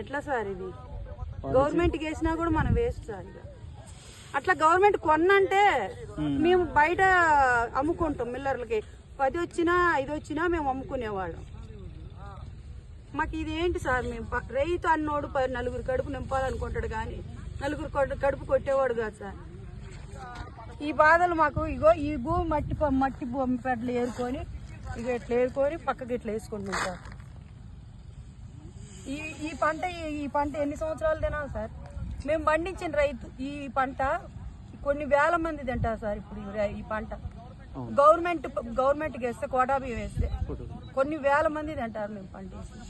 ఎట్లా సార్ ఇది? గవర్నమెంట్కి వేసినా కూడా మనం వేస్ట్ సార్. ఇక అట్లా గవర్నమెంట్ కొన్నంటే మేము బయట అమ్ముకుంటాం. మిల్లర్లకి 10 వచ్చినా 5 వచ్చినా మేము అమ్ముకునేవాళ్ళం. మాకు ఇది ఏంటి సార్? మేము రైతు అన్నోడు 4 కడుపు నింపాలనుకుంటాడు కానీ 4 కడుపు కొట్టేవాడు కాదు సార్. ఈ బాధలు మాకు ఇగో ఈ భూమి మట్టి భూమి పెడ్లు ఏరుకొని ఇక ఇట్లా ఏరుకొని పక్కకి ఇట్లా వేసుకుంటున్నాం సార్. ఈ పంట ఎన్ని సంవత్సరాలు తినాలి సార్? మేము పండించిన రైతు ఈ పంట కొన్ని వేల మంది తింటారు సార్. ఇప్పుడు ఈ పంట గవర్నమెంట్కి వేస్తే కోటా బియ్యం వేస్తే కొన్ని వేల మంది తింటారు. మేము పంటేసి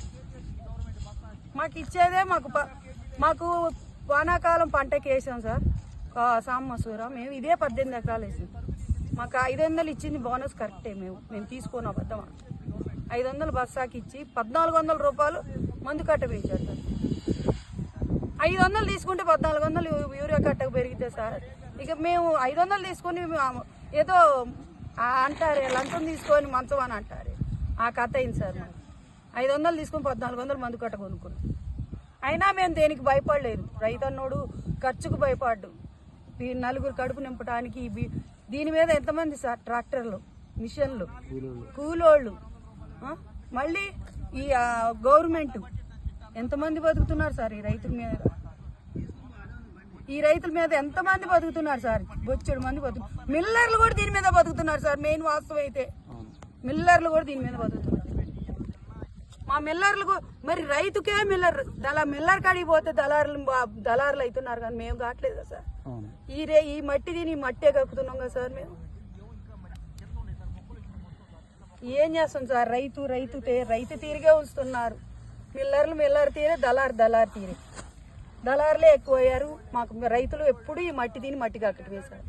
మాకు ఇచ్చేదే మాకు వానాకాలం పంటకి వేసాం సార్. సామసూర మేము ఇదే 18 ఎకరాలు వేసాం. మాకు 500 ఇచ్చింది బోనస్ కరెక్టే. మేము తీసుకున్న అబద్ధమా? 500 బస్సాకి ఇచ్చి 1400 రూపాయలు మందు కట్ట వేయించారు సార్. 500 తీసుకుంటే 1400 యూరియా కట్టకు పెరిగితే సార్ ఇక మేము 500 తీసుకొని ఏదో అంటారు లంచం తీసుకొని మంచం అని అంటారు. ఆ కథ అయింది సార్. మాకు 500 తీసుకొని 1400 మందు కట్ట కొనుక్కున్నాం. అయినా మేము దేనికి భయపడలేదు. రైతు అన్నోడు ఖర్చుకు భయపడ్డు. 4 కడుపు నింపడానికి దీని మీద ఎంతమంది సార్? ట్రాక్టర్లు, మిషన్లు, కూలోళ్ళు, మళ్ళీ ఈ గవర్నమెంట్ ఎంతమంది బతుకుతున్నారు సార్? ఈ రైతుల మీద ఎంతమంది బతుకుతున్నారు సార్? బొచ్చెడు మంది మిల్లర్లు కూడా దీని మీద బతుకుతున్నారు సార్. మెయిన్ వాస్తవం అయితే మిల్లర్లు కూడా దీని మీద బతుకుతున్నారు. మా మిల్లర్లకు మరి రైతుకే మిల్లర్ కాడికి పోతే దళారులు అవుతున్నారు కానీ మేము కావట్లేదా సార్? ఈ మట్టి దీని మట్టే కక్కుతున్నాం కదా సార్. మేము ఏం చేస్తాం సార్? రైతు తీరిగే ఉంచుతున్నారు. మిల్లర్ తీరే, దళారు తీరే. దళారులే ఎక్కువ అయ్యారు. మాకు రైతులు ఎప్పుడు ఈ మట్టి దీని మట్టి కక్కటమే సార్.